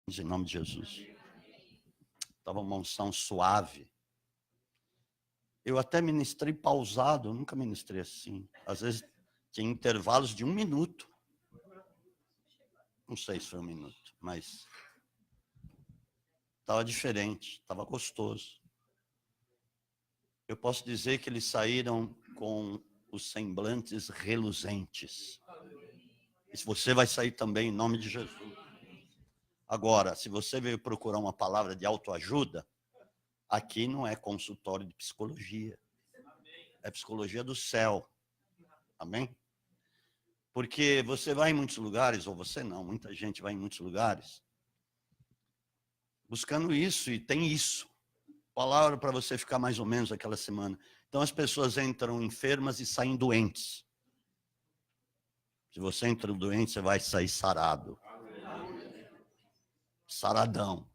em nome de Jesus. Estava uma unção suave. Eu até ministrei pausado, eu nunca ministrei assim. Às vezes tinha intervalos de 1 minuto. Não sei se foi 1 minuto, mas estava diferente, estava gostoso. Eu posso dizer que eles saíram com os semblantes reluzentes. E se você vai sair também em nome de Jesus. Agora, se você veio procurar uma palavra de autoajuda, aqui não é consultório de psicologia. É psicologia do céu. Amém? Porque você vai em muitos lugares, ou você não, muita gente vai em muitos lugares, buscando isso e tem isso. Palavra para você ficar mais ou menos aquela semana. Então as pessoas entram enfermas e saem doentes. Se você entra doente, você vai sair sarado. Saradão.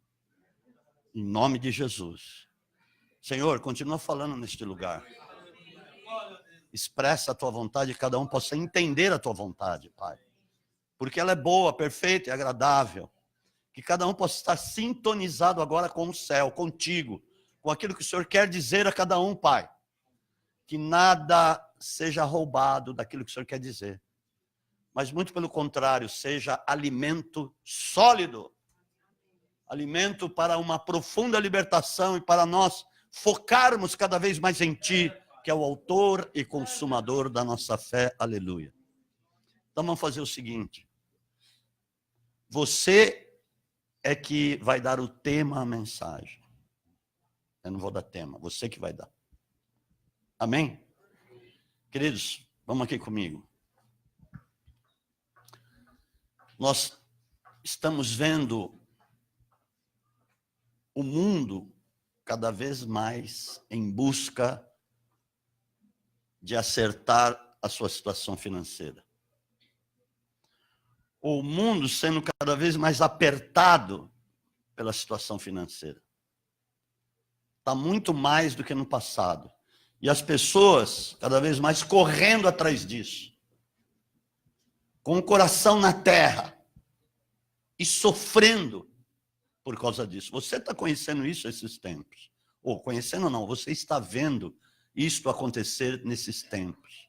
Em nome de Jesus. Senhor, continua falando neste lugar. Expressa a tua vontade, que cada um possa entender a tua vontade, Pai. Porque ela é boa, perfeita e agradável. Que cada um possa estar sintonizado agora com o céu, contigo, com aquilo que o Senhor quer dizer a cada um, Pai. Que nada seja roubado daquilo que o Senhor quer dizer. Mas muito pelo contrário, seja alimento sólido. Alimento para uma profunda libertação e para nós focarmos cada vez mais em Ti, que é o autor e consumador da nossa fé. Aleluia. Então vamos fazer o seguinte. Você é que vai dar o tema à mensagem. Eu não vou dar tema, você que vai dar. Amém? Queridos, vamos aqui comigo. Nós estamos vendo o mundo cada vez mais em busca de acertar a sua situação financeira. O mundo sendo cada vez mais apertado pela situação financeira. Está muito mais do que no passado. E as pessoas cada vez mais correndo atrás disso. Com o coração na terra. E sofrendo por causa disso. Você está conhecendo isso esses tempos. Ou conhecendo não, você está vendo isto acontecer nesses tempos.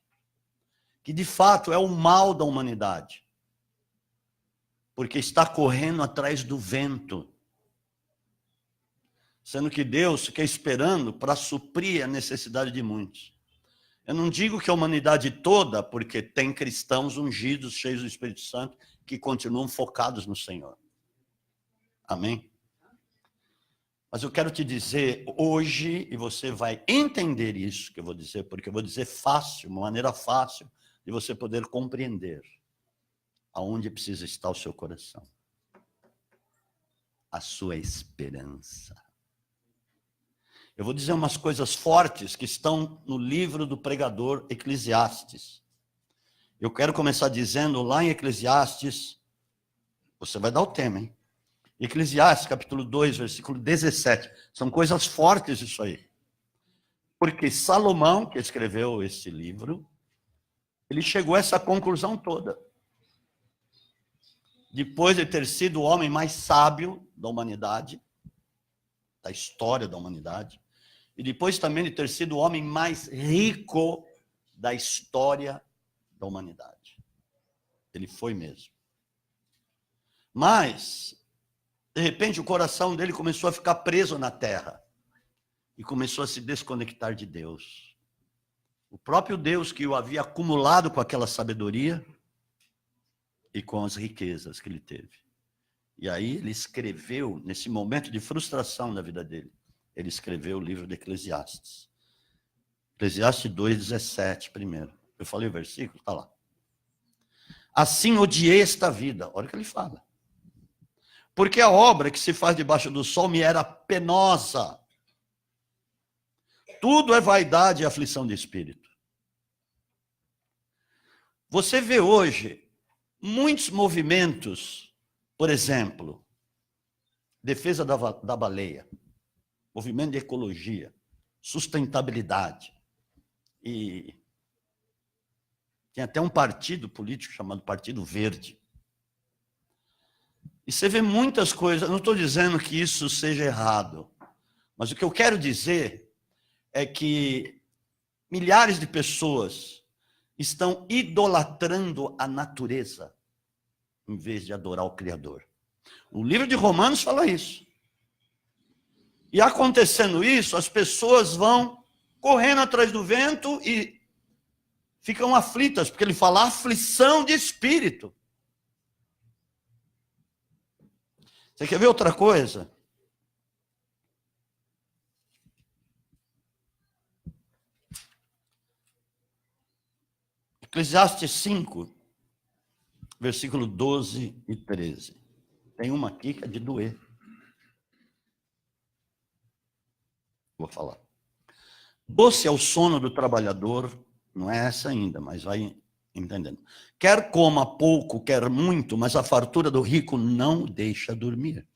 Que de fato é o mal da humanidade. Porque está correndo atrás do vento. Sendo que Deus fica esperando para suprir a necessidade de muitos. Eu não digo que a humanidade toda, porque tem cristãos ungidos, cheios do Espírito Santo, que continuam focados no Senhor. Amém? Mas eu quero te dizer hoje, e você vai entender isso que eu vou dizer, porque eu vou dizer fácil, uma maneira fácil de você poder compreender aonde precisa estar o seu coração. A sua esperança. Eu vou dizer umas coisas fortes que estão no livro do pregador Eclesiastes. Eu quero começar dizendo lá em Eclesiastes, você vai dar o tema, hein? Eclesiastes, capítulo 2, versículo 17. São coisas fortes isso aí. Porque Salomão, que escreveu esse livro, ele chegou a essa conclusão toda. Depois de ter sido o homem mais sábio da humanidade, da história da humanidade, e depois também de ter sido o homem mais rico da história da humanidade. Ele foi mesmo. Mas, de repente, o coração dele começou a ficar preso na terra e começou a se desconectar de Deus. O próprio Deus que o havia acumulado com aquela sabedoria e com as riquezas que ele teve. E aí ele escreveu, nesse momento de frustração da vida dele, ele escreveu o livro de Eclesiastes. Eclesiastes 2:17 primeiro. Eu falei o versículo, está lá. Assim odiei esta vida. Olha o que ele fala. Porque a obra que se faz debaixo do sol me era penosa. Tudo é vaidade e aflição de espírito. Você vê hoje muitos movimentos, por exemplo, defesa da baleia, movimento de ecologia, sustentabilidade. E tem até um partido político chamado Partido Verde. E você vê muitas coisas, não estou dizendo que isso seja errado, mas o que eu quero dizer é que milhares de pessoas estão idolatrando a natureza em vez de adorar o Criador. O livro de Romanos fala isso. E acontecendo isso, as pessoas vão correndo atrás do vento e ficam aflitas, porque ele fala aflição de espírito. Você quer ver outra coisa? Eclesiastes 5, versículo 12 e 13. Tem uma aqui que é de doer. Vou falar. Doce é o sono do trabalhador, não é essa ainda, mas vai entendendo. Quer coma pouco, quer muito, mas a fartura do rico não deixa dormir.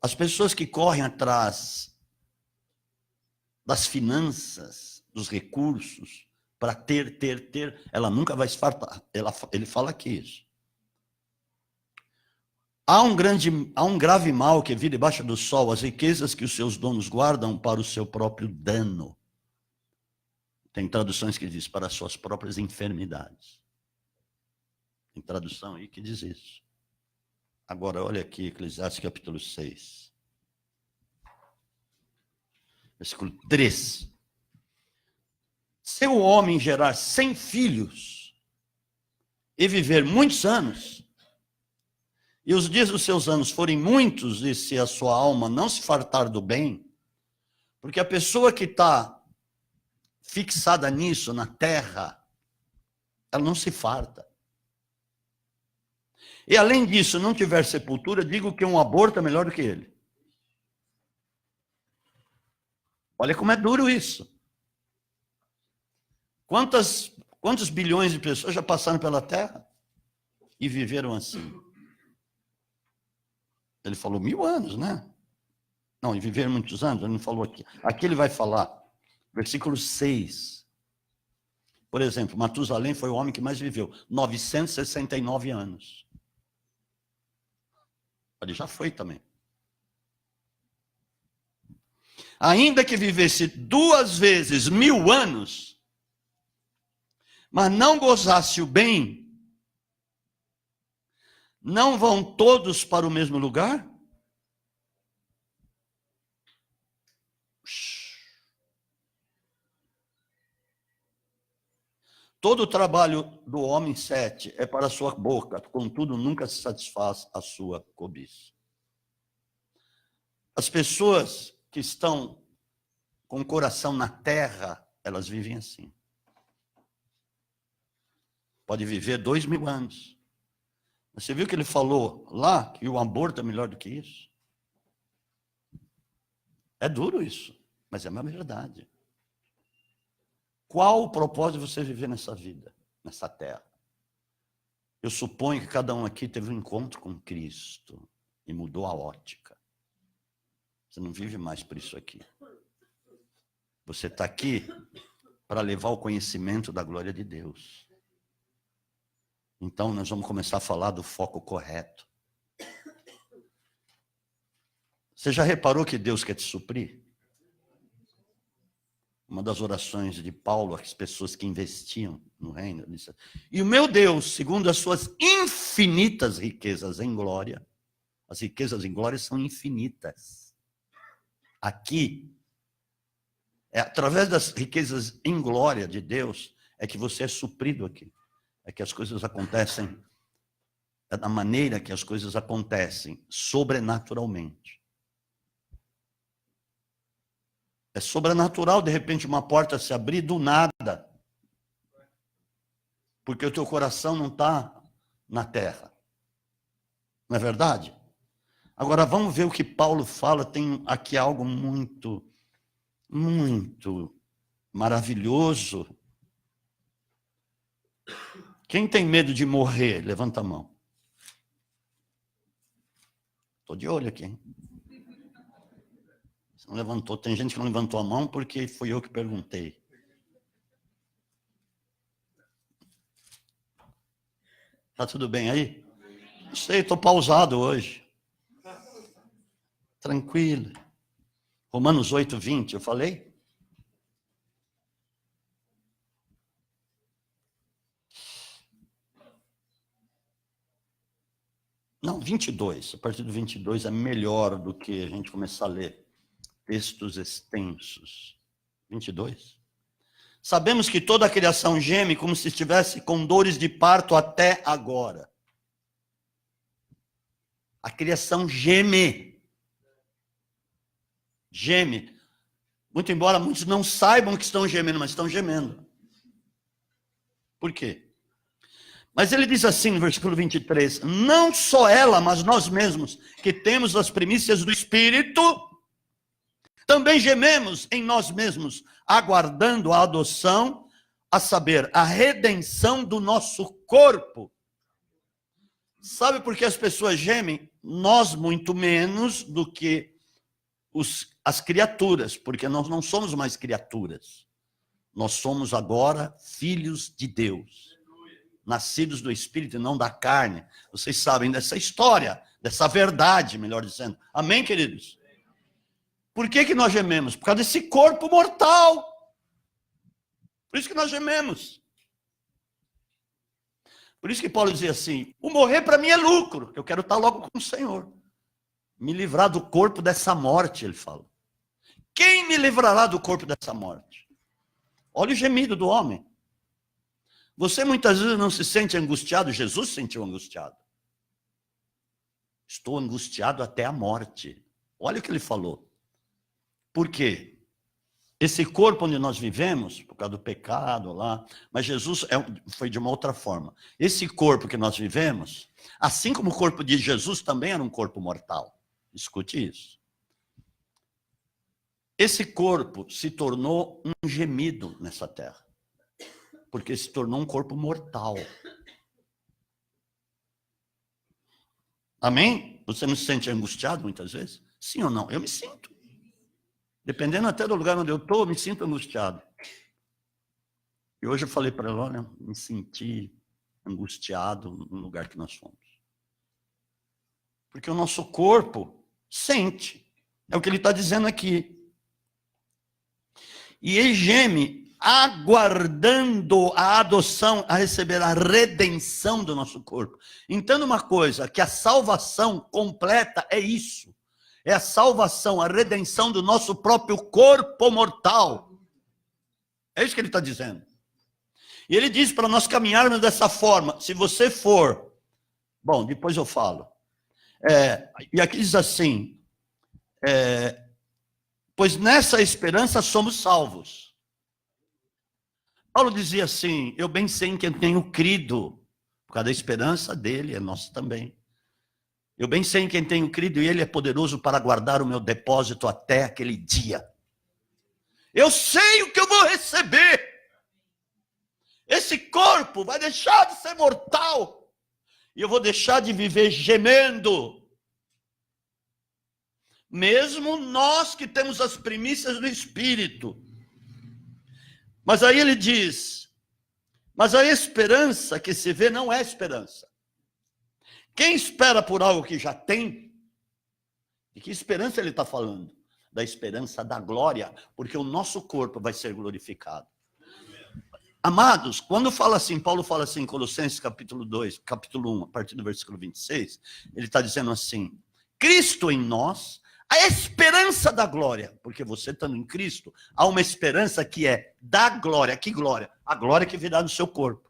As pessoas que correm atrás das finanças, dos recursos, para ter, ela nunca vai se fartar. Ele fala aqui isso. Há um grave mal que vive debaixo do sol, as riquezas que os seus donos guardam para o seu próprio dano. Tem traduções que diz para as suas próprias enfermidades. Tem tradução aí que diz isso. Agora, olha aqui, Eclesiastes capítulo 6. Versículo 3. Se o homem gerar 100 filhos e viver muitos anos, e os dias dos seus anos forem muitos, e se a sua alma não se fartar do bem, porque a pessoa que está fixada nisso, na terra, ela não se farta. E além disso, não tiver sepultura, digo que um aborto é melhor do que ele. Olha como é duro isso. Quantos bilhões de pessoas já passaram pela terra e viveram assim? Ele falou 1000 anos, né? Não, e viveram muitos anos, ele não falou aqui. Aqui ele vai falar, versículo 6. Por exemplo, Matusalém foi o homem que mais viveu, 969 anos. Ele já foi também. Ainda que vivesse 2 vezes 1000 anos, mas não gozasse o bem, não vão todos para o mesmo lugar? Todo o trabalho do homem 7 é para a sua boca, contudo nunca se satisfaz a sua cobiça. As pessoas que estão com o coração na terra, elas vivem assim. Pode viver 2000 anos. Você viu que ele falou lá que o aborto é melhor do que isso? É duro isso, mas é uma verdade. Qual o propósito de você viver nessa vida, nessa terra? Eu suponho que cada um aqui teve um encontro com Cristo e mudou a ótica. Você não vive mais por isso aqui. Você está aqui para levar o conhecimento da glória de Deus. Então, nós vamos começar a falar do foco correto. Você já reparou que Deus quer te suprir? Uma das orações de Paulo, as pessoas que investiam no reino, disse, e o meu Deus, segundo as suas infinitas riquezas em glória, as riquezas em glória são infinitas. Aqui, através das riquezas em glória de Deus, é que você é suprido aqui. É que as coisas acontecem, é da maneira que as coisas acontecem, sobrenaturalmente. É sobrenatural, de repente, uma porta se abrir do nada. Porque o teu coração não está na terra. Não é verdade? Agora, vamos ver o que Paulo fala. Tem aqui algo muito, muito maravilhoso. Quem tem medo de morrer? Levanta a mão. Estou de olho aqui, hein? Você não levantou. Tem gente que não levantou a mão porque fui eu que perguntei. Tá tudo bem aí? Não sei, estou pausado hoje. Tranquilo. Romanos 8, 20, eu falei? Não, 22. A partir do 22 é melhor do que a gente começar a ler textos extensos. 22. Sabemos que toda a criação geme como se estivesse com dores de parto até agora. A criação geme. Geme. Muito embora muitos não saibam que estão gemendo, mas estão gemendo. Por quê? Mas ele diz assim no versículo 23, não só ela, mas nós mesmos, que temos as primícias do Espírito, também gememos em nós mesmos, aguardando a adoção, a saber, a redenção do nosso corpo. Sabe por que as pessoas gemem? Nós muito menos do que as criaturas, porque nós não somos mais criaturas. Nós somos agora filhos de Deus. Nascidos do Espírito e não da carne. Vocês sabem dessa história, dessa verdade, melhor dizendo. Amém, queridos? Por que nós gememos? Por causa desse corpo mortal. Por isso que nós gememos. Por isso que Paulo dizia assim, o morrer para mim é lucro, eu quero estar logo com o Senhor. Me livrar do corpo dessa morte, ele fala. Quem me livrará do corpo dessa morte? Olha o gemido do homem. Você muitas vezes não se sente angustiado, Jesus se sentiu angustiado. Estou angustiado até a morte. Olha o que ele falou. Por quê? Esse corpo onde nós vivemos, por causa do pecado lá, mas Jesus foi de uma outra forma. Esse corpo que nós vivemos, assim como o corpo de Jesus também era um corpo mortal. Escute isso. Esse corpo se tornou um gemido nessa terra. Porque se tornou um corpo mortal. Amém? Você não se sente angustiado muitas vezes? Sim ou não? Eu me sinto. Dependendo até do lugar onde eu estou, eu me sinto angustiado. E hoje eu falei para ela, olha, me senti angustiado no lugar que nós fomos. Porque o nosso corpo sente. É o que ele está dizendo aqui. E ele geme aguardando a adoção, a receber a redenção do nosso corpo. Entenda uma coisa, que a salvação completa é isso. É a salvação, a redenção do nosso próprio corpo mortal. É isso que ele está dizendo. E ele diz para nós caminharmos dessa forma. Se você for... Bom, depois eu falo. E aqui diz assim... pois nessa esperança somos salvos. Paulo dizia assim, eu bem sei em quem tenho crido, por causa da esperança dele, é nossa também. Eu bem sei em quem tenho crido e ele é poderoso para guardar o meu depósito até aquele dia. Eu sei o que eu vou receber. Esse corpo vai deixar de ser mortal e eu vou deixar de viver gemendo. Mesmo nós que temos as primícias do Espírito. Mas aí ele diz, mas a esperança que se vê não é esperança. Quem espera por algo que já tem, de que esperança ele está falando? Da esperança da glória, porque o nosso corpo vai ser glorificado. Amados, quando fala assim, Paulo fala assim em Colossenses capítulo 2, capítulo 1, a partir do versículo 26, ele está dizendo assim, Cristo em nós, a esperança da glória, porque você estando em Cristo, há uma esperança que é da glória. Que glória? A glória que virá no seu corpo.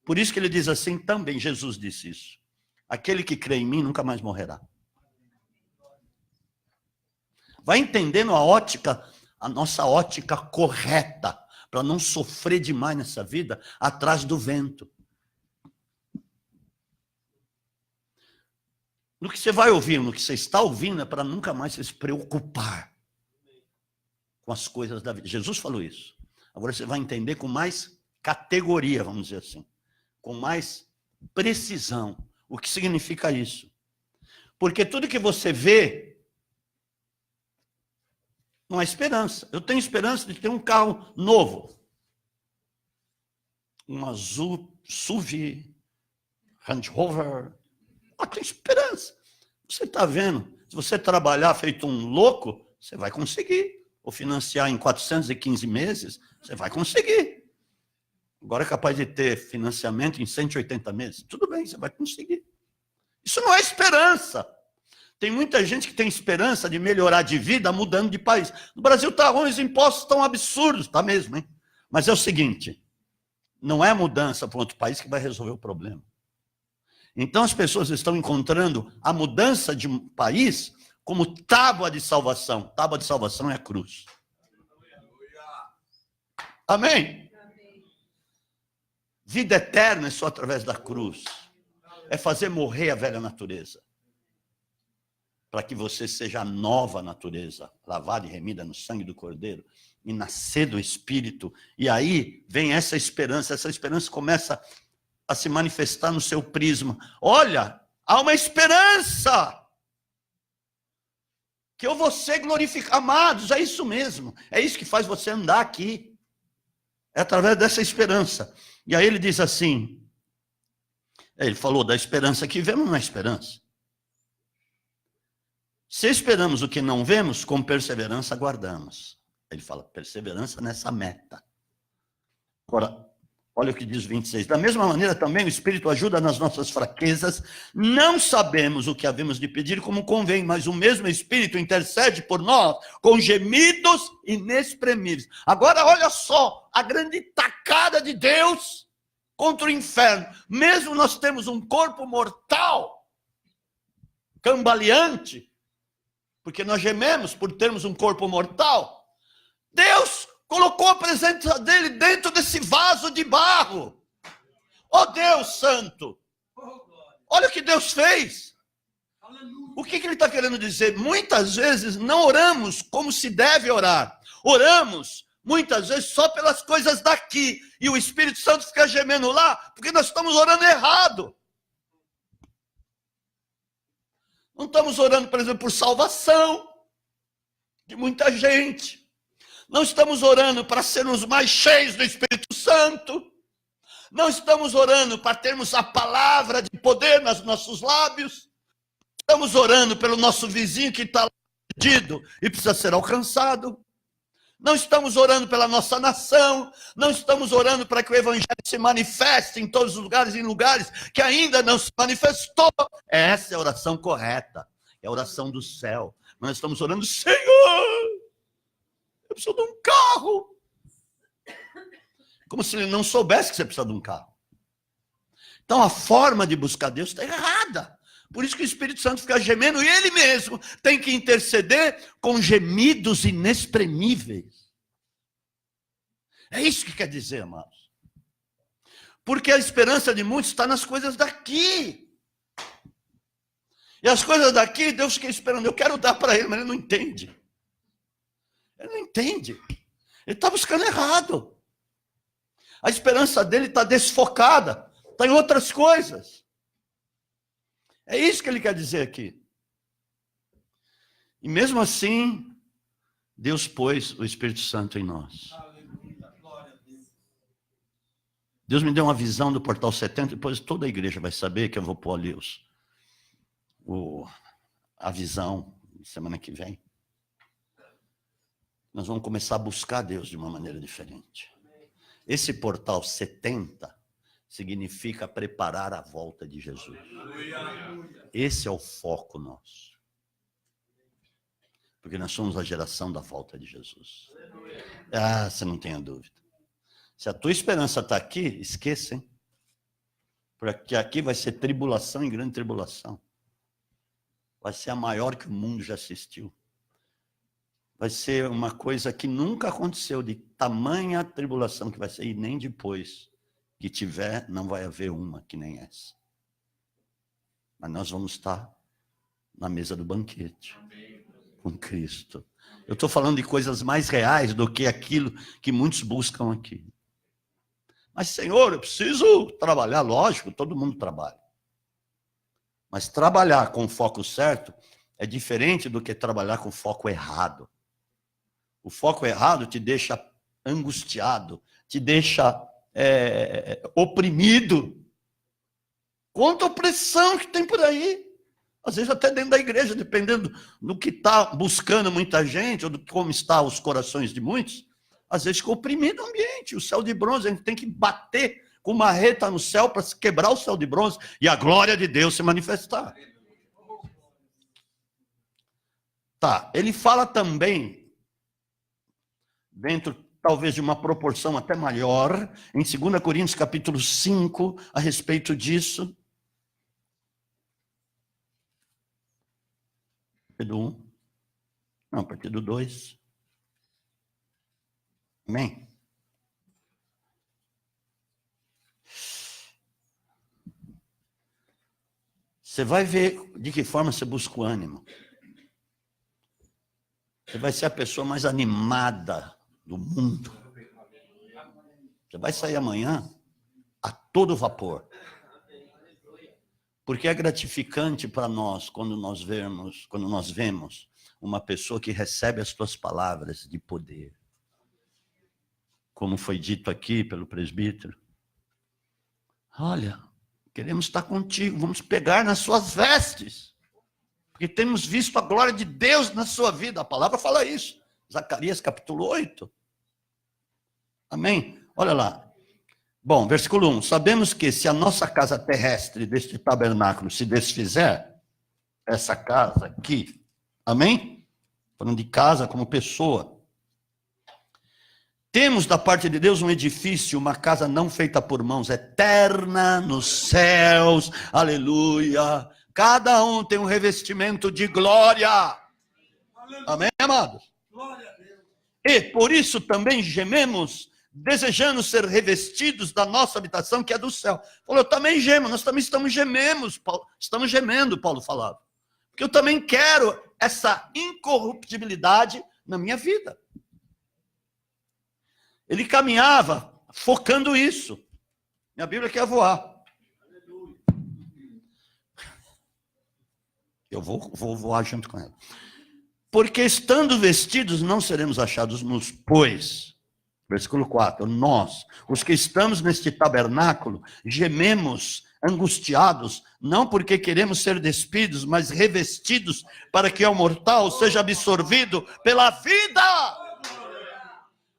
Por isso que ele diz assim também, Jesus disse isso. Aquele que crê em mim nunca mais morrerá. Vai entendendo a ótica, a nossa ótica correta, para não sofrer demais nessa vida, atrás do vento. No que você vai ouvir, no que você está ouvindo, é para nunca mais se preocupar com as coisas da vida. Jesus falou isso. Agora você vai entender com mais categoria, vamos dizer assim. Com mais precisão. O que significa isso? Porque tudo que você vê, não há esperança. Eu tenho esperança de ter um carro novo. Um azul SUV Range Rover. Tem esperança. Você está vendo? Se você trabalhar feito um louco, você vai conseguir. Ou financiar em 415 meses, você vai conseguir. Agora é capaz de ter financiamento em 180 meses. Tudo bem, você vai conseguir. Isso não é esperança. Tem muita gente que tem esperança de melhorar de vida mudando de país. No Brasil está ruim, os impostos estão absurdos, está mesmo, hein? Mas é o seguinte, não é a mudança para outro país que vai resolver o problema. Então as pessoas estão encontrando a mudança de um país como tábua de salvação. Tábua de salvação é a cruz. Amém? Vida eterna é só através da cruz. É fazer morrer a velha natureza. Para que você seja a nova natureza, lavada e remida no sangue do Cordeiro, e nascer do Espírito. E aí vem essa esperança começa a se manifestar no seu prisma. Olha, há uma esperança que eu vou ser glorificado. Amados, é isso mesmo. É isso que faz você andar aqui. É através dessa esperança. E aí ele diz assim, ele falou da esperança que vemos na esperança. Se esperamos o que não vemos, com perseverança aguardamos. Ele fala, perseverança nessa meta. Agora, olha o que diz 26. Da mesma maneira também o Espírito ajuda nas nossas fraquezas. Não sabemos o que havemos de pedir como convém, mas o mesmo Espírito intercede por nós com gemidos inexprimíveis. Agora olha só, a grande tacada de Deus contra o inferno. Mesmo nós temos um corpo mortal, cambaleante, porque nós gememos por termos um corpo mortal, Deus colocou a presença dele dentro desse vaso de barro. Oh Deus santo! Olha o que Deus fez. O que ele está querendo dizer? Muitas vezes não oramos como se deve orar. Oramos, muitas vezes, só pelas coisas daqui. E o Espírito Santo fica gemendo lá, porque nós estamos orando errado. Não estamos orando, por exemplo, por salvação de muita gente. Não estamos orando para sermos mais cheios do Espírito Santo. Não estamos orando para termos a palavra de poder nos nossos lábios. Estamos orando pelo nosso vizinho que está perdido e precisa ser alcançado. Não estamos orando pela nossa nação. Não estamos orando para que o Evangelho se manifeste em todos os lugares e em lugares que ainda não se manifestou. Essa é a oração correta. É a oração do céu. Nós estamos orando, Senhor, eu preciso de um carro. Como se ele não soubesse que você precisa de um carro. Então a forma de buscar Deus está errada. Por isso que o Espírito Santo fica gemendo e ele mesmo tem que interceder com gemidos inexprimíveis. É isso que quer dizer, amados. Porque a esperança de muitos está nas coisas daqui. E as coisas daqui, Deus fica esperando. Eu quero dar para ele, mas ele não entende. Ele não entende. Ele está buscando errado. A esperança dele está desfocada. Está em outras coisas. É isso que ele quer dizer aqui. E mesmo assim, Deus pôs o Espírito Santo em nós. Deus me deu uma visão do Portal 70, depois toda a igreja vai saber que eu vou pôr ali a visão semana que vem. Nós vamos começar a buscar Deus de uma maneira diferente. Esse Portal 70 significa preparar a volta de Jesus. Esse é o foco nosso. Porque nós somos a geração da volta de Jesus. Ah, você não tenha dúvida. Se a tua esperança está aqui, esqueça, hein? Porque aqui vai ser tribulação e grande tribulação. Vai ser a maior que o mundo já assistiu. Vai ser uma coisa que nunca aconteceu, de tamanha tribulação que vai ser, e nem depois que tiver, não vai haver uma que nem essa. Mas nós vamos estar na mesa do banquete, com Cristo. Eu estou falando de coisas mais reais do que aquilo que muitos buscam aqui. Mas, Senhor, eu preciso trabalhar, lógico, todo mundo trabalha. Mas trabalhar com o foco certo é diferente do que trabalhar com o foco errado. O foco errado te deixa angustiado, te deixa oprimido. Contra a opressão que tem por aí. Às vezes até dentro da igreja, dependendo do que está buscando muita gente, ou de como estão os corações de muitos, às vezes fica oprimido o ambiente. O céu de bronze, a gente tem que bater com uma reta no céu para quebrar o céu de bronze e a glória de Deus se manifestar. Tá, ele fala também, dentro talvez de uma proporção até maior, em 2 Coríntios capítulo 5, a respeito disso. Do 1. Não, a partir do 2. Amém? Você vai ver de que forma você busca o ânimo. Você vai ser a pessoa mais animada do mundo. Você vai sair amanhã a todo vapor. Porque é gratificante para nós quando nós vemos uma pessoa que recebe as tuas palavras de poder. Como foi dito aqui pelo presbítero. Olha, queremos estar contigo, vamos pegar nas suas vestes. Porque temos visto a glória de Deus na sua vida. A palavra fala isso. Zacarias capítulo 8. Amém? Olha lá. Bom, versículo 1. Sabemos que se a nossa casa terrestre deste tabernáculo se desfizer, essa casa aqui, amém? Falando de casa como pessoa. Temos da parte de Deus um edifício, uma casa não feita por mãos, eterna nos céus, aleluia. Cada um tem um revestimento de glória. Amém, amados? E por isso também gememos, desejando ser revestidos da nossa habitação, que é do céu. Falou, eu também gemo, nós também estamos gemendo, Paulo falava. Porque eu também quero essa incorruptibilidade na minha vida. Ele caminhava focando isso. Minha Bíblia quer voar. Eu vou voar junto com ela. Porque estando vestidos, não seremos achados nus, pois... Versículo 4, nós, os que estamos neste tabernáculo, gememos, angustiados, não porque queremos ser despidos, mas revestidos, para que o mortal seja absorvido pela vida.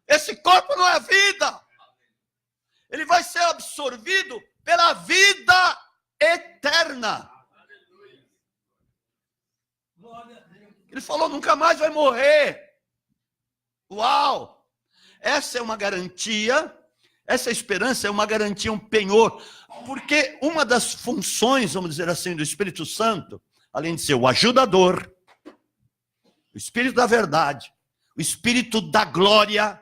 Esse corpo não é vida. Ele vai ser absorvido pela vida eterna. Ele falou, nunca mais vai morrer. Uau! Essa é uma garantia, essa esperança é uma garantia, um penhor, porque uma das funções, vamos dizer assim, do Espírito Santo, além de ser o ajudador, o Espírito da verdade, o Espírito da glória,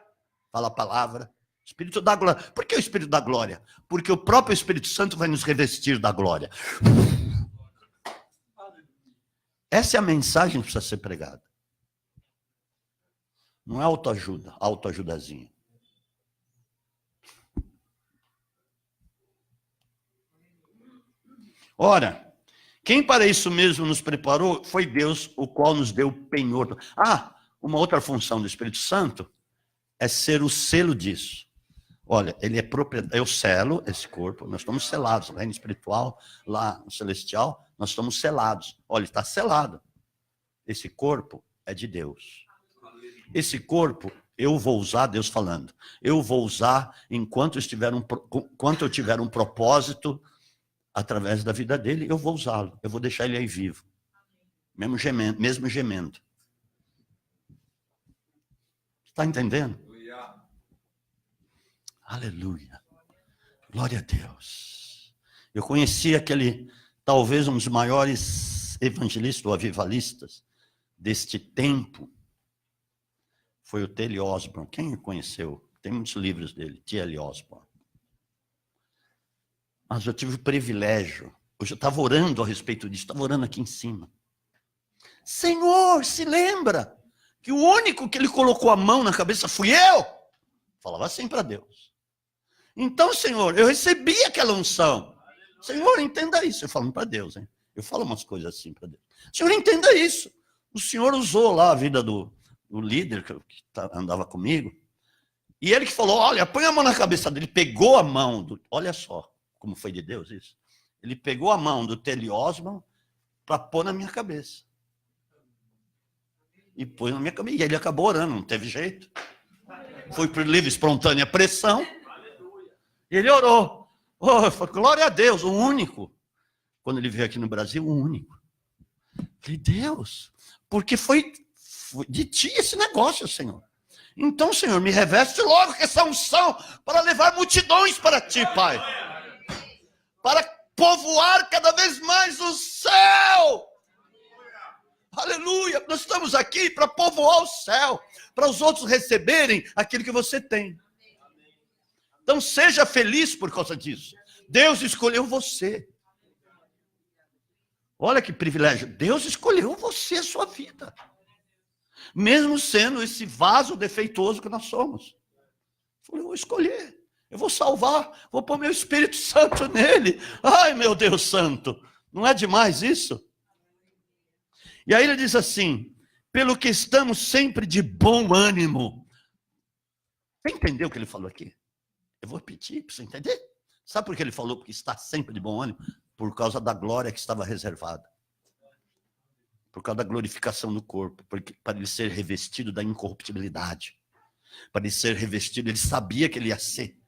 fala a palavra, Espírito da glória. Por que o Espírito da glória? Porque o próprio Espírito Santo vai nos revestir da glória. Essa é a mensagem que precisa ser pregada. Não é autoajuda, autoajudazinha. Ora, quem para isso mesmo nos preparou foi Deus, o qual nos deu penhor. Uma outra função do Espírito Santo é ser o selo disso. Olha, ele é proprietário, eu selo esse corpo, nós estamos selados, no reino espiritual, lá no celestial, nós estamos selados. Olha, está selado. Esse corpo é de Deus. Esse corpo, eu vou usar, Deus falando, eu vou usar enquanto eu tiver um propósito, através da vida dele, eu vou usá-lo, eu vou deixar ele aí vivo, mesmo gemendo. Está entendendo? Aleluia. Glória a Deus. Eu conheci talvez um dos maiores evangelistas ou avivalistas deste tempo, foi o T.L. Osborne. Quem o conheceu? Tem muitos livros dele, T.L. Osborne. Mas eu tive o privilégio, hoje eu estava orando a respeito disso, estava orando aqui em cima. Senhor, se lembra que o único que ele colocou a mão na cabeça fui eu? Falava assim para Deus. Então, Senhor, eu recebi aquela unção. Senhor, entenda isso. Eu falo para Deus, hein? Eu falo umas coisas assim para Deus. Senhor, entenda isso. O Senhor usou lá a vida do líder que andava comigo, e ele que falou, olha, põe a mão na cabeça dele, pegou a mão, olha só como foi de Deus isso, Ele pegou a mão do Tele Osman para pôr na minha cabeça. E pôs na minha cabeça. E ele acabou orando, não teve jeito. Foi por livre, espontânea pressão. E ele orou. Oh, falei, glória a Deus, o único. Quando ele veio aqui no Brasil, o único. Falei, Deus, porque foi de ti esse negócio, Senhor. Então, Senhor, me reveste logo com essa unção para levar multidões para ti, Pai. Para povoar cada vez mais o céu. Aleluia. Nós estamos aqui para povoar o céu, para os outros receberem aquilo que você tem. Então, seja feliz por causa disso. Deus escolheu você. Olha que privilégio. Deus escolheu você, a sua vida. Mesmo sendo esse vaso defeituoso que nós somos. Eu vou escolher. Eu vou salvar. Vou pôr meu Espírito Santo nele. Ai, meu Deus Santo. Não é demais isso? E aí ele diz assim, pelo que estamos sempre de bom ânimo. Você entendeu o que ele falou aqui? Eu vou repetir para você entender. Sabe por que ele falou que está sempre de bom ânimo? Por causa da glória que estava reservada. Por causa da glorificação do corpo. Para ele ser revestido da incorruptibilidade. Para ele ser revestido, ele sabia que ele ia ser.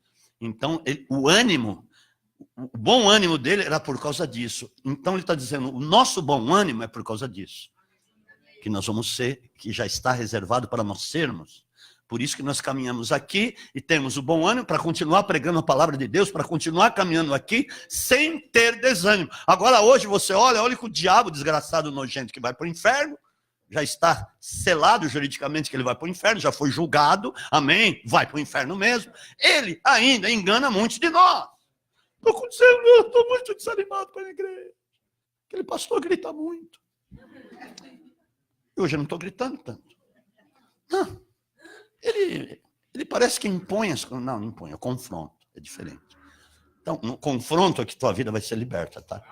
Então, o ânimo, o bom ânimo dele era por causa disso. Então, ele está dizendo, o nosso bom ânimo é por causa disso. Que nós vamos ser, que já está reservado para nós sermos. Por isso que nós caminhamos aqui e temos o bom ânimo para continuar pregando a palavra de Deus, para continuar caminhando aqui sem ter desânimo. Agora hoje você olha que o diabo desgraçado, nojento que vai para o inferno, já está selado juridicamente que ele vai para o inferno, já foi julgado, amém, vai para o inferno mesmo. Ele ainda engana muitos de nós. Estou muito desanimado para a igreja. Aquele pastor grita muito. Hoje eu não estou gritando tanto. Não. Ele parece que impõe as coisas. Não impõe, eu confronto. É diferente. Então, no confronto é que tua vida vai ser liberta, tá?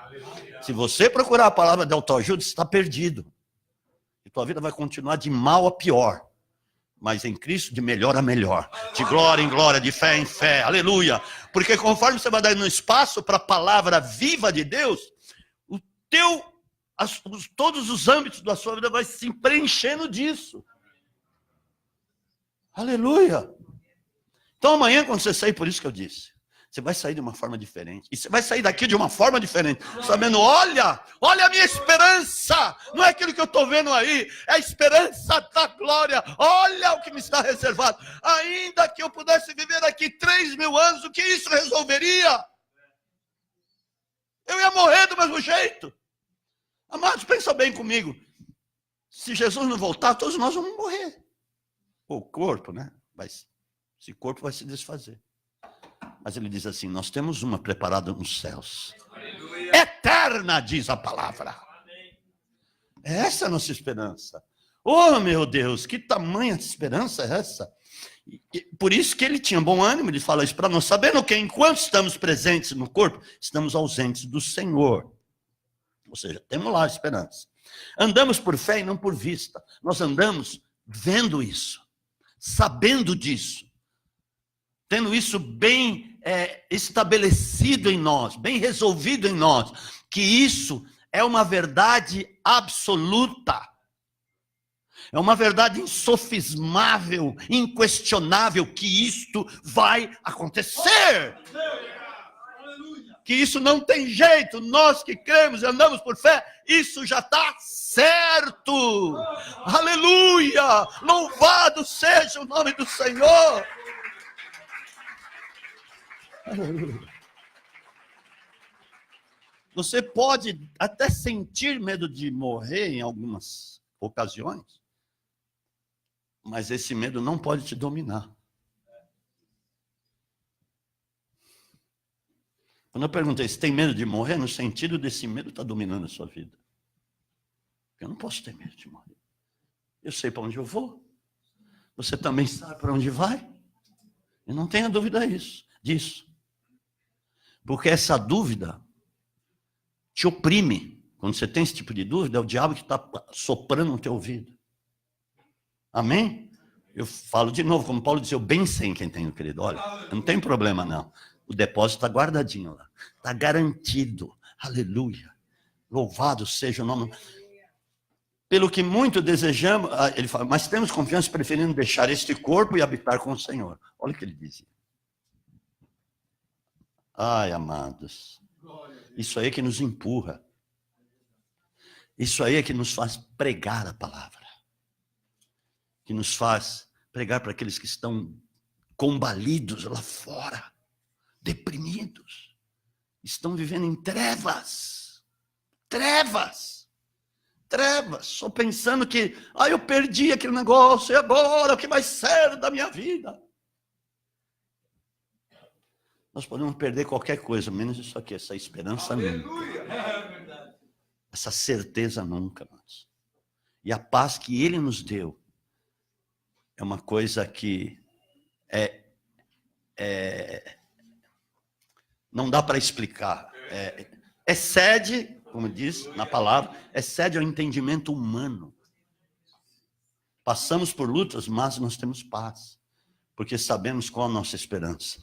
Se você procurar a palavra de autoajuda, você está perdido. E tua vida vai continuar de mal a pior. Mas em Cristo, de melhor a melhor. De glória em glória, de fé em fé. Aleluia. Porque conforme você vai dar no espaço para a palavra viva de Deus, todos os âmbitos da sua vida vai se preenchendo disso. Aleluia. Então amanhã, quando você sair, por isso que eu disse, você vai sair de uma forma diferente. E você vai sair daqui de uma forma diferente. Sabendo, olha a minha esperança. Não é aquilo que eu estou vendo aí. É a esperança da glória. Olha o que me está reservado. Ainda que eu pudesse viver aqui 3.000 anos, o que isso resolveria? Eu ia morrer do mesmo jeito. Amados, pensa bem comigo. Se Jesus não voltar, todos nós vamos morrer. O corpo, né? Esse corpo vai se desfazer. Mas ele diz assim, nós temos uma preparada nos céus. Aleluia. Eterna, diz a palavra. Essa é a nossa esperança. Oh, meu Deus, que tamanha esperança é essa? E por isso que ele tinha bom ânimo de falar isso para nós, sabendo que enquanto estamos presentes no corpo, estamos ausentes do Senhor. Ou seja, temos lá a esperança. Andamos por fé e não por vista. Nós andamos vendo isso. Sabendo disso, tendo isso bem estabelecido em nós, bem resolvido em nós, que isso é uma verdade absoluta, é uma verdade insofismável, inquestionável, que isto vai acontecer. Que isso não tem jeito, nós que cremos e andamos por fé, isso já está certo. Aleluia! Louvado seja o nome do Senhor. Aleluia. Você pode até sentir medo de morrer em algumas ocasiões, mas esse medo não pode te dominar. Quando eu perguntei se tem medo de morrer, no sentido desse medo está dominando a sua vida. Eu não posso ter medo de morrer. Eu sei para onde eu vou. Você também sabe para onde vai. E não tenha dúvida disso. Porque essa dúvida te oprime. Quando você tem esse tipo de dúvida, é o diabo que está soprando no teu ouvido. Amém? Eu falo de novo, como Paulo disse, eu bem sei quem tenho, querido. Olha, não tem problema não. O depósito está guardadinho lá. Está garantido. Aleluia. Louvado seja o nome. Pelo que muito desejamos, ele fala, mas temos confiança preferindo deixar este corpo e habitar com o Senhor. Olha o que ele dizia. Ai, amados, isso aí é que nos empurra. Isso aí é que nos faz pregar a palavra. Que nos faz pregar para aqueles que estão combalidos lá fora, deprimidos. Estão vivendo em trevas. Trevas. Só pensando que, eu perdi aquele negócio, e agora o que vai ser da minha vida? Nós podemos perder qualquer coisa, menos isso aqui, essa esperança nunca. Essa certeza nunca, mas. E a paz que ele nos deu é uma coisa que não dá para explicar. Excede, como diz na palavra, excede ao entendimento humano. Passamos por lutas, mas nós temos paz, porque sabemos qual a nossa esperança.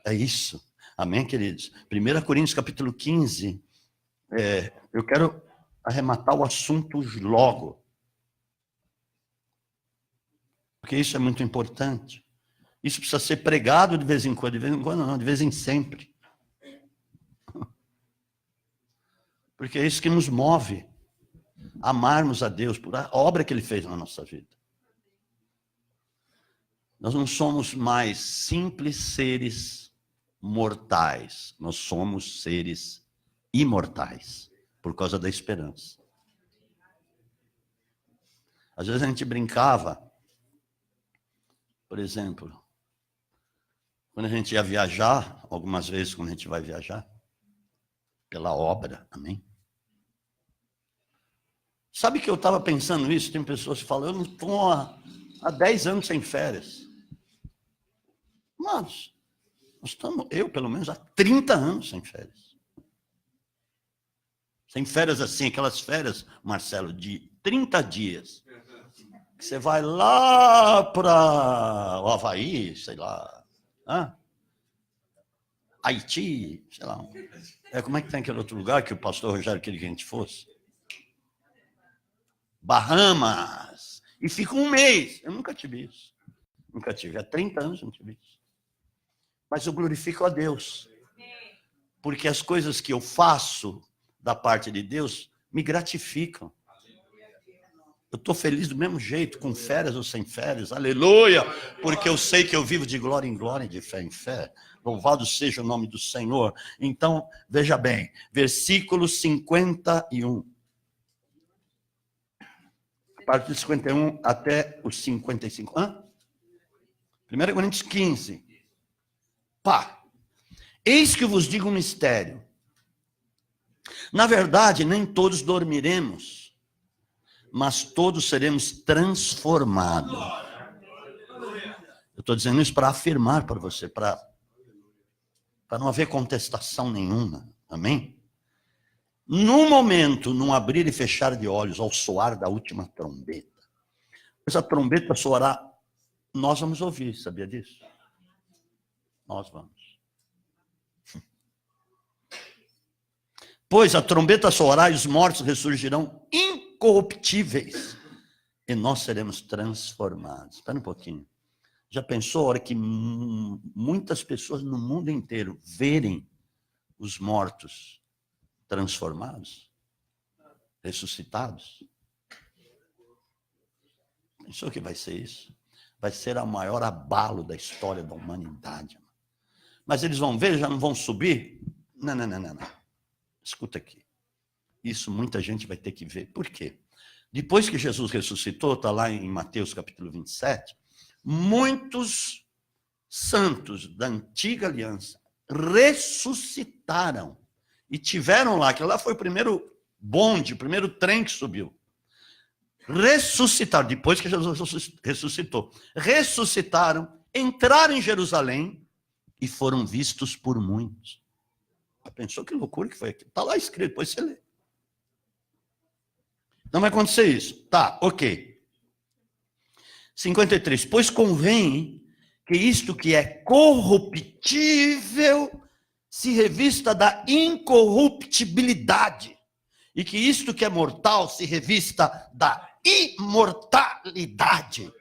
É isso. Amém, queridos? 1 Coríntios capítulo 15, eu quero arrematar o assunto logo, porque isso é muito importante. Isso precisa ser pregado de vez em quando não, de vez em sempre. Porque é isso que nos move a amarmos a Deus por a obra que Ele fez na nossa vida. Nós não somos mais simples seres mortais, nós somos seres imortais, por causa da esperança. Às vezes a gente brincava, por exemplo, quando a gente ia viajar, algumas vezes quando a gente vai viajar, pela obra, amém? Sabe que eu estava pensando isso? Tem pessoas que falam, eu não estou há 10 anos sem férias. Mas, eu pelo menos há 30 anos sem férias. Sem férias assim, aquelas férias, Marcelo, de 30 dias. Que você vai lá para o Havaí, sei lá, Haiti, sei lá. Como é que tem aquele outro lugar que o pastor Rogério queria que a gente fosse? Bahamas. E fica um mês. Eu nunca tive isso. Nunca tive. Há 30 anos eu não tive isso. Mas eu glorifico a Deus. Porque as coisas que eu faço da parte de Deus me gratificam. Eu estou feliz do mesmo jeito, com férias ou sem férias. Aleluia! Porque eu sei que eu vivo de glória em glória e de fé em fé. Louvado seja o nome do Senhor. Então, veja bem, versículo 51. A partir do 51 até os 55. 1 Coríntios 15. Eis que vos digo um mistério. Na verdade, nem todos dormiremos, mas todos seremos transformados. Eu estou dizendo isso para afirmar para você, para não haver contestação nenhuma. Amém? No momento, num abrir e fechar de olhos, ao soar da última trombeta. Essa trombeta soará, nós vamos ouvir, sabia disso? Nós vamos. Pois a trombeta soará e os mortos ressurgirão incorruptíveis. E nós seremos transformados. Espera um pouquinho. Já pensou a hora que muitas pessoas no mundo inteiro verem os mortos transformados, ressuscitados? Pensou que vai ser isso? Vai ser o maior abalo da história da humanidade. Mas eles vão ver, já não vão subir? Não. Escuta aqui. Isso muita gente vai ter que ver. Por quê? Depois que Jesus ressuscitou, está lá em Mateus capítulo 27, muitos santos da antiga aliança ressuscitaram. E tiveram lá, que lá foi o primeiro bonde, o primeiro trem que subiu. Ressuscitaram, depois que Jesus ressuscitou. Ressuscitaram, entraram em Jerusalém e foram vistos por muitos. Pensou que loucura que foi aquilo? Está lá escrito, depois você lê. Não vai acontecer isso. Tá, ok. 53. Pois convém que isto que é corruptível se revista da incorruptibilidade, e que isto que é mortal se revista da imortalidade.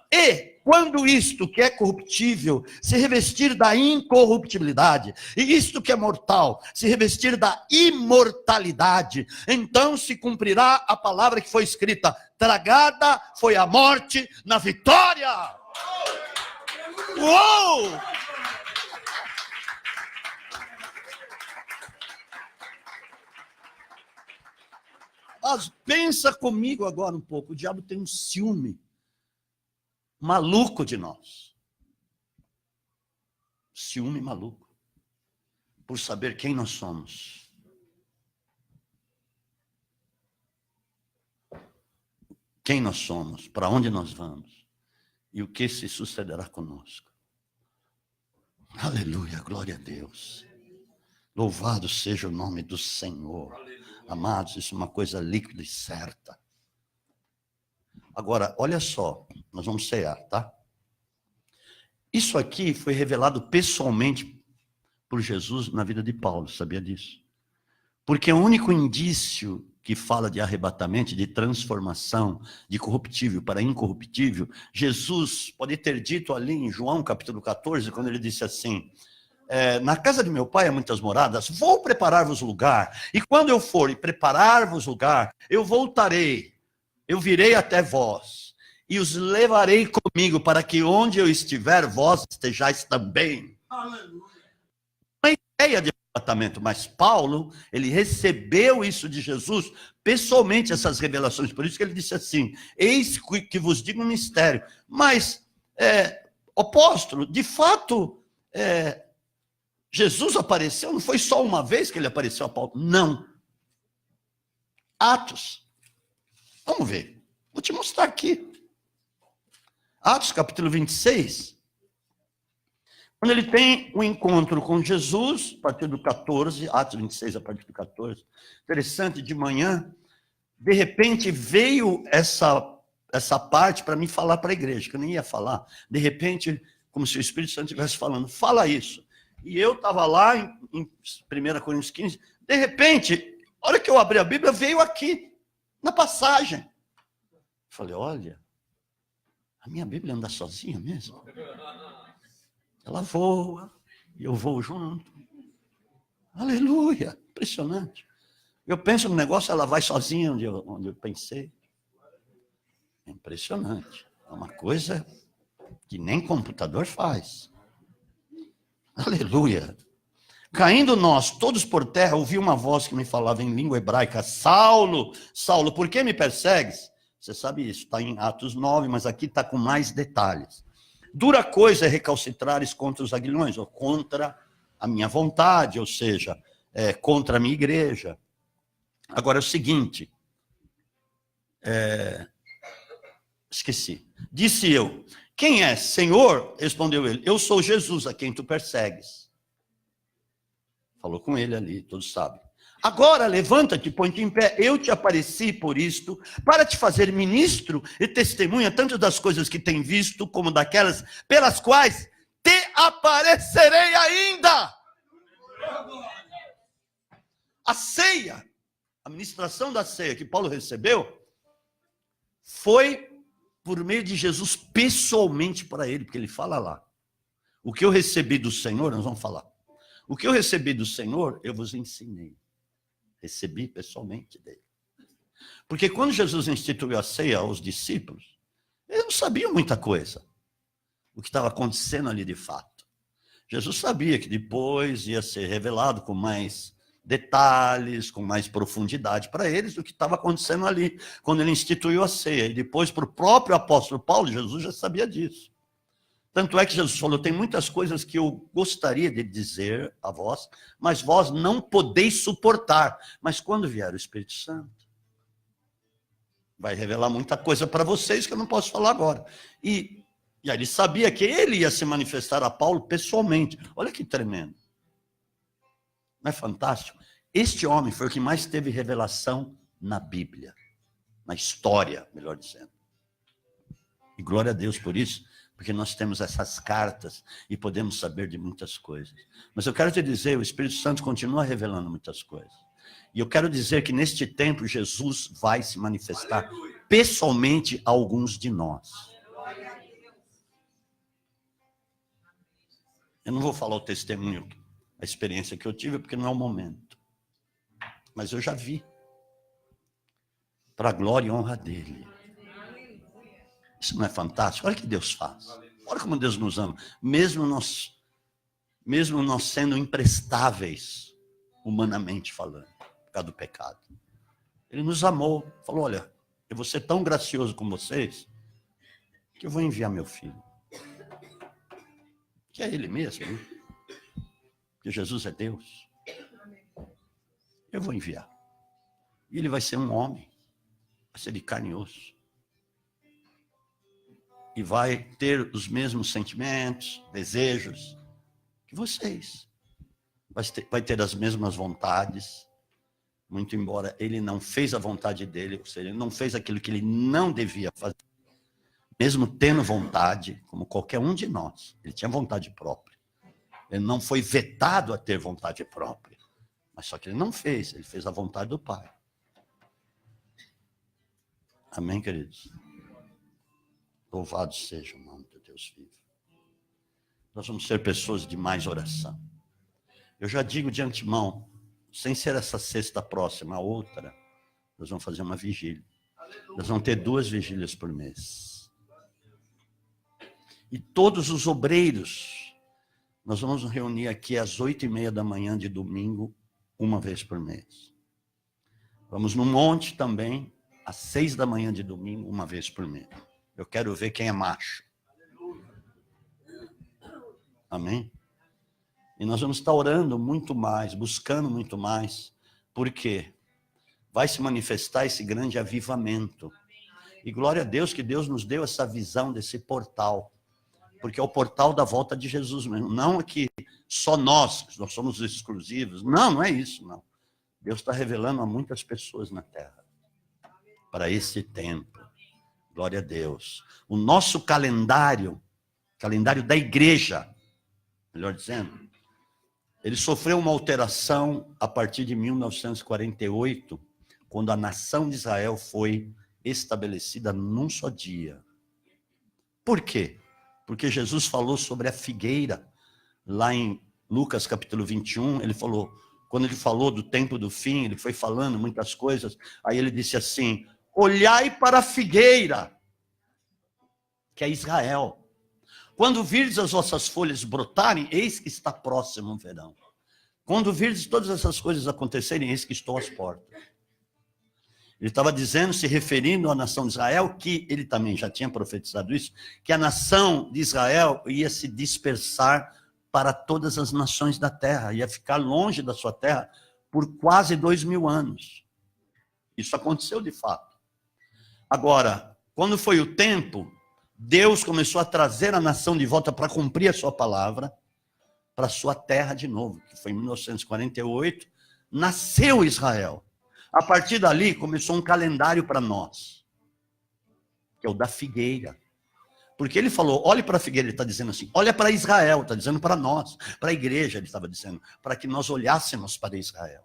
E quando isto que é corruptível se revestir da incorruptibilidade, e isto que é mortal se revestir da imortalidade, então se cumprirá a palavra que foi escrita: tragada foi a morte na vitória. Uou! Mas pensa comigo agora um pouco, o diabo tem um ciúme maluco de nós. Ciúme maluco. Por saber quem nós somos. Quem nós somos, para onde nós vamos e o que se sucederá conosco. Aleluia, glória a Deus. Louvado seja o nome do Senhor. Amados, isso é uma coisa líquida e certa. Agora, olha só, nós vamos cear, tá? Isso aqui foi revelado pessoalmente por Jesus na vida de Paulo, sabia disso? Porque o único indício que fala de arrebatamento, de transformação, de corruptível para incorruptível, Jesus pode ter dito ali em João capítulo 14, quando ele disse assim: na casa de meu pai há muitas moradas, vou preparar-vos lugar, e quando eu for e preparar-vos lugar, eu voltarei, eu virei até vós, e os levarei comigo, para que onde eu estiver, vós estejais também. Aleluia. Uma ideia de arrebatamento, mas Paulo, ele recebeu isso de Jesus, pessoalmente, essas revelações, por isso que ele disse assim: eis que vos digo um mistério, mas, apóstolo, de fato, Jesus apareceu, não foi só uma vez que ele apareceu a Paulo, não. Atos. Vamos ver. Vou te mostrar aqui. Atos capítulo 26. Quando ele tem um encontro com Jesus, a partir do 14, Atos 26, a partir do 14. Interessante, de manhã, de repente veio essa parte para mim falar para a igreja, que eu nem ia falar. De repente, como se o Espírito Santo estivesse falando, fala isso. E eu estava lá em 1 Coríntios 15, de repente, a hora que eu abri a Bíblia, veio aqui, na passagem. Falei, olha, a minha Bíblia anda sozinha mesmo. Ela voa, e eu vou junto. Aleluia, impressionante. Eu penso no negócio, ela vai sozinha onde eu pensei. É impressionante. É uma coisa que nem computador faz. Aleluia. Caindo nós, todos por terra, ouvi uma voz que me falava em língua hebraica: Saulo, Saulo, por que me persegues? Você sabe isso, está em Atos 9, mas aqui está com mais detalhes. Dura coisa é recalcitrares contra os aguilhões, ou contra a minha vontade, ou seja, contra a minha igreja. Agora é o seguinte, esqueci. Disse eu: quem é, Senhor? Respondeu ele: eu sou Jesus, a quem tu persegues. Falou com ele ali, todos sabem. Agora levanta-te, põe-te em pé, eu te apareci por isto, para te fazer ministro e testemunha tanto das coisas que tem visto, como daquelas pelas quais te aparecerei ainda. A ceia, a ministração da ceia que Paulo recebeu, foi por meio de Jesus pessoalmente para ele, porque ele fala lá: o que eu recebi do Senhor, nós vamos falar. O que eu recebi do Senhor, eu vos ensinei. Recebi pessoalmente dele. Porque quando Jesus instituiu a ceia aos discípulos, eles não sabiam muita coisa. O que estava acontecendo ali de fato. Jesus sabia que depois ia ser revelado com mais detalhes, com mais profundidade para eles do que estava acontecendo ali, quando ele instituiu a ceia. E depois, para o próprio apóstolo Paulo, Jesus já sabia disso. Tanto é que Jesus falou: tem muitas coisas que eu gostaria de dizer a vós, mas vós não podeis suportar. Mas quando vier o Espírito Santo, vai revelar muita coisa para vocês que eu não posso falar agora. E aí ele sabia que ele ia se manifestar a Paulo pessoalmente. Olha que tremendo. Não é fantástico? Este homem foi o que mais teve revelação na Bíblia. Na história, melhor dizendo. E glória a Deus por isso. porque nós temos essas cartas e podemos saber de muitas coisas. Mas eu quero te dizer, o Espírito Santo continua revelando muitas coisas. E eu quero dizer que neste tempo Jesus vai se manifestar pessoalmente a alguns de nós. Eu não vou falar o testemunho, a experiência que eu tive, porque não é o momento. Mas eu já vi. Para a glória e honra dele. Isso não é fantástico? Olha o que Deus faz. Olha como Deus nos ama. Mesmo nós sendo imprestáveis, humanamente falando, por causa do pecado. Ele nos amou. Falou, olha, eu vou ser tão gracioso com vocês, que eu vou enviar meu filho. Que é ele mesmo. Né? Porque Jesus é Deus. Eu vou enviar. E ele vai ser um homem. Vai ser de carne e osso. E vai ter os mesmos sentimentos, desejos que vocês. Vai ter as mesmas vontades, muito embora ele não fez a vontade dele, ou seja, ele não fez aquilo que ele não devia fazer. Mesmo tendo vontade, como qualquer um de nós, ele tinha vontade própria. Ele não foi vetado a ter vontade própria, mas só que ele não fez, ele fez a vontade do Pai. Amém, queridos? Louvado seja o nome de Deus vivo. Nós vamos ser pessoas de mais oração. Eu já digo de antemão, sem ser essa sexta próxima, a outra, nós vamos fazer uma vigília. Nós vamos ter 2 vigílias por mês. E todos os obreiros, nós vamos nos reunir aqui às 8h30 da manhã de domingo, uma vez por mês. Vamos no monte também, às 6 da manhã de domingo, uma vez por mês. Eu quero ver quem é macho. Amém? E nós vamos estar orando muito mais, buscando muito mais. Por quê? Vai se manifestar esse grande avivamento. E glória a Deus que Deus nos deu essa visão desse portal. Porque é o portal da volta de Jesus mesmo. Não é que só nós somos exclusivos. Não, não é isso, não. Deus está revelando a muitas pessoas na terra. Para esse tempo. Glória a Deus. O nosso calendário da igreja, melhor dizendo, ele sofreu uma alteração a partir de 1948, quando a nação de Israel foi estabelecida num só dia. Por quê? Porque Jesus falou sobre a figueira, lá em Lucas capítulo 21, ele falou, quando ele falou do tempo do fim, ele foi falando muitas coisas, aí ele disse assim, olhai para a figueira, que é Israel. Quando virdes as vossas folhas brotarem, eis que está próximo o verão. Quando virdes todas essas coisas acontecerem, eis que estou às portas. Ele estava dizendo, se referindo à nação de Israel, que ele também já tinha profetizado isso, que a nação de Israel ia se dispersar para todas as nações da terra, ia ficar longe da sua terra por quase 2000 anos. Isso aconteceu de fato. Agora, quando foi o tempo, Deus começou a trazer a nação de volta para cumprir a sua palavra, para a sua terra de novo, que foi em 1948, nasceu Israel. A partir dali, começou um calendário para nós, que é o da figueira. Porque ele falou, olhe para a figueira, ele está dizendo assim, olha para Israel, está dizendo para nós, para a igreja, ele estava dizendo, para que nós olhássemos para Israel.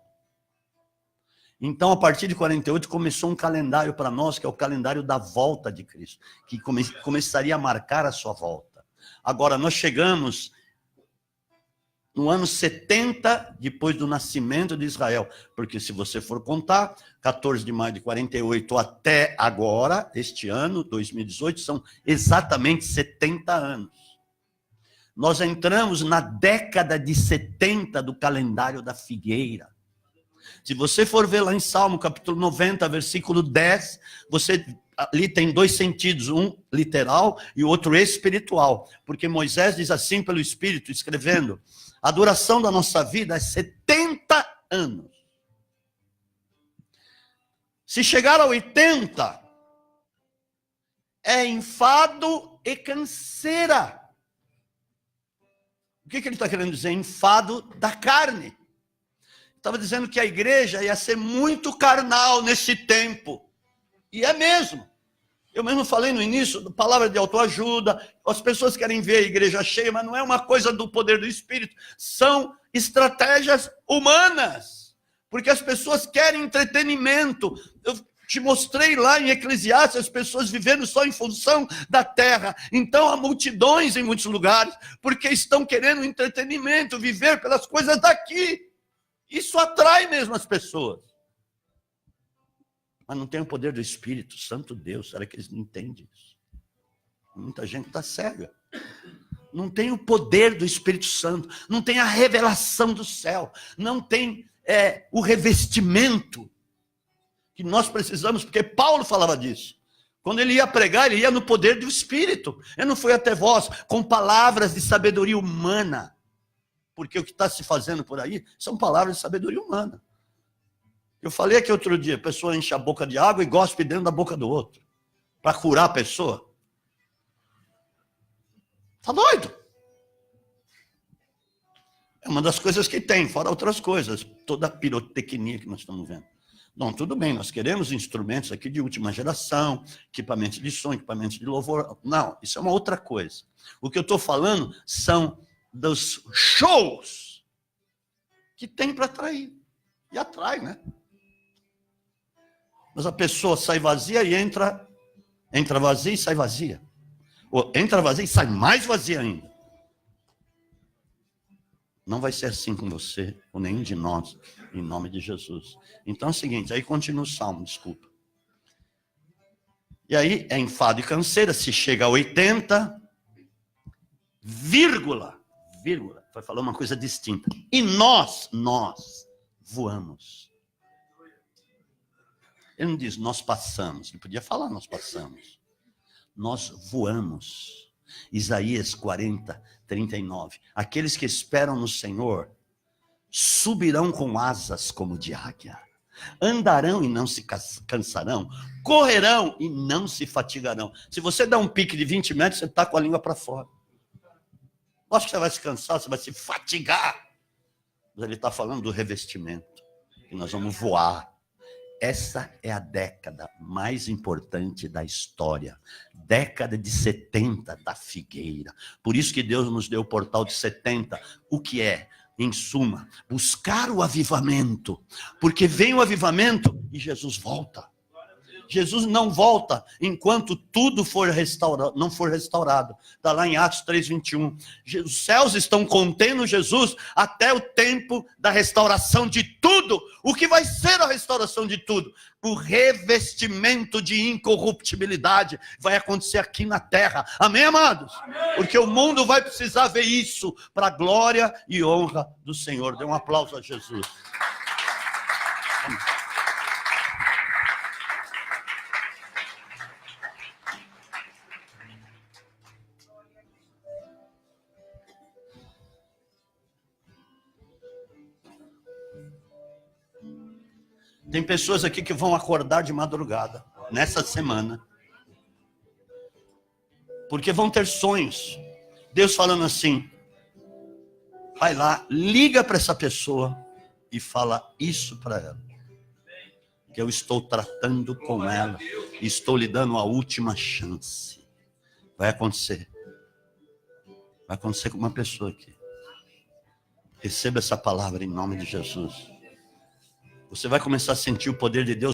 Então, a partir de 48, começou um calendário para nós, que é o calendário da volta de Cristo, que começaria a marcar a sua volta. Agora, nós chegamos no ano 70, depois do nascimento de Israel, porque se você for contar, 14 de maio de 48 até agora, este ano, 2018, são exatamente 70 anos. Nós entramos na década de 70 do calendário da figueira. Se você for ver lá em Salmo, capítulo 90, versículo 10, ali tem 2 sentidos, um literal e o outro espiritual. Porque Moisés diz assim pelo Espírito, escrevendo, a duração da nossa vida é 70 anos. Se chegar a 80, é enfado e canseira. O que ele está querendo dizer? Enfado da carne. Estava dizendo que a igreja ia ser muito carnal nesse tempo. E é mesmo. Eu mesmo falei no início, palavra de autoajuda, as pessoas querem ver a igreja cheia, mas não é uma coisa do poder do Espírito, são estratégias humanas, porque as pessoas querem entretenimento. Eu te mostrei lá em Eclesiastes, as pessoas vivendo só em função da terra. Então há multidões em muitos lugares, porque estão querendo entretenimento, viver pelas coisas daqui. Isso atrai mesmo as pessoas. Mas não tem o poder do Espírito Santo, Deus. Será que eles não entendem isso? Muita gente está cega. Não tem o poder do Espírito Santo, não tem a revelação do céu, não tem o revestimento que nós precisamos, porque Paulo falava disso. Quando ele ia pregar, ele ia no poder do Espírito. Eu não fui até vós com palavras de sabedoria humana, porque o que está se fazendo por aí são palavras de sabedoria humana. Eu falei aqui outro dia, a pessoa enche a boca de água e gospe dentro da boca do outro, para curar a pessoa. Está doido? É uma das coisas que tem, fora outras coisas, toda a pirotecnia que nós estamos vendo. Não, tudo bem, nós queremos instrumentos aqui de última geração, equipamentos de som, equipamentos de louvor. Não, isso é uma outra coisa. O que eu estou falando são dos shows que tem para atrair. E atrai, né? Mas a pessoa sai vazia e entra vazia e sai vazia. Ou entra vazia e sai mais vazia ainda. Não vai ser assim com você, ou nenhum de nós, em nome de Jesus. Então é o seguinte, aí continua o salmo, desculpa. E aí é enfado e canseira, se chega a 80, vírgula, vai falar uma coisa distinta. E nós voamos. Ele não diz, nós passamos. Ele podia falar, nós passamos. Nós voamos. Isaías 40, 39. Aqueles que esperam no Senhor subirão com asas como de águia. Andarão e não se cansarão. Correrão e não se fatigarão. Se você dá um pique de 20 metros, você está com a língua para fora. Acho que você vai se cansar, você vai se fatigar. Mas ele está falando do revestimento. Que nós vamos voar. Essa é a década mais importante da história. Década de 70 da figueira. Por isso que Deus nos deu o portal de 70. O que é? Em suma, buscar o avivamento. Porque vem o avivamento e Jesus volta. Jesus não volta enquanto tudo for restaurado, não for restaurado. Está lá em Atos 3:21. Os céus estão contendo Jesus até o tempo da restauração de tudo. O que vai ser a restauração de tudo? O revestimento de incorruptibilidade vai acontecer aqui na terra. Amém, amados? Amém. Porque o mundo vai precisar ver isso para a glória e honra do Senhor. Dê um aplauso a Jesus. Amém. Tem pessoas aqui que vão acordar de madrugada, nessa semana. Porque vão ter sonhos. Deus falando assim, vai lá, liga para essa pessoa e fala isso para ela. Que eu estou tratando com ela, e estou lhe dando a última chance. Vai acontecer. Vai acontecer com uma pessoa aqui. Receba essa palavra em nome de Jesus. Você vai começar a sentir o poder de Deus